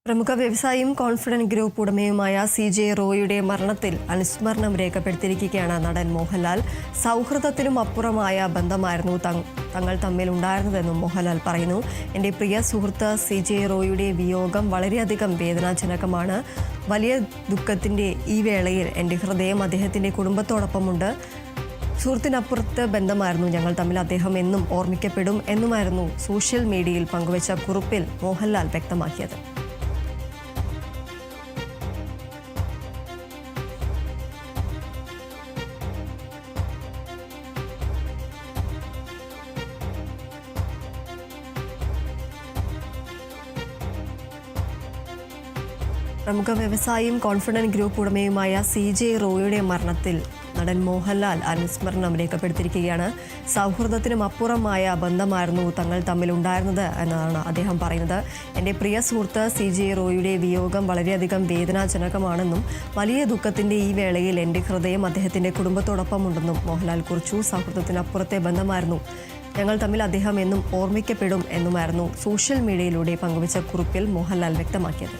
പ്രമുഖ വ്യവസായിയും confident group ഉടമയുമായ CJ റോയിയുടെ മരണത്തിൽ അനുസ്മരണം രേഖപ്പെടുത്തിയിരിക്കുകയാണ് നടൻ മോഹൻലാൽ. സൗഹൃദത്തിനും അപ്പുറമായ ബന്ധമായിരുന്നു തങ്ങൾ തമ്മിൽ ഉണ്ടായിരുന്നതെന്നും മോഹൻലാൽ പറയുന്നു. എൻ്റെ പ്രിയ സുഹൃത്ത് CJ റോയിയുടെ വിയോഗം വളരെയധികം വേദനാജനകമാണ്. വലിയ ദുഃഖത്തിൻ്റെ ഈ വേളയിൽ എൻ്റെ ഹൃദയം അദ്ദേഹത്തിൻ്റെ കുടുംബത്തോടൊപ്പമുണ്ട്. സുഹൃത്തിനപ്പുറത്ത് ബന്ധമായിരുന്നു ഞങ്ങൾ തമ്മിൽ. അദ്ദേഹം എന്നും ഓർമ്മിക്കപ്പെടും എന്നുമായിരുന്നു സോഷ്യൽ മീഡിയയിൽ പങ്കുവച്ച കുറിപ്പിൽ മോഹൻലാൽ വ്യക്തമാക്കിയത്. പ്രമുഖ വ്യവസായിയും കോൺഫിഡന്റ് ഗ്രൂപ്പ് ഉടമയുമായ CJ റോയിയുടെ മരണത്തിൽ നടൻ മോഹൻലാൽ അനുസ്മരണം രേഖപ്പെടുത്തിയിരിക്കുകയാണ്. സൗഹൃദത്തിനും അപ്പുറമായ ബന്ധമായിരുന്നു തങ്ങൾ തമ്മിൽ ഉണ്ടായിരുന്നത് എന്നാണ് അദ്ദേഹം പറയുന്നത്. എൻ്റെ പ്രിയ സുഹൃത്ത് CJ റോയിയുടെ വിയോഗം വളരെയധികം വേദനാജനകമാണെന്നും വലിയ ദുഃഖത്തിൻ്റെ ഈ വേളയിൽ എൻ്റെ ഹൃദയം അദ്ദേഹത്തിൻ്റെ കുടുംബത്തോടൊപ്പമുണ്ടെന്നും മോഹൻലാൽ കുറിച്ചു. സൗഹൃദത്തിനപ്പുറത്തെ ബന്ധമായിരുന്നു ഞങ്ങൾ തമ്മിൽ. അദ്ദേഹം എന്നും ഓർമ്മിക്കപ്പെടും എന്നുമായിരുന്നു സോഷ്യൽ മീഡിയയിലൂടെ പങ്കുവച്ച കുറിപ്പിൽ മോഹൻലാൽ വ്യക്തമാക്കിയത്.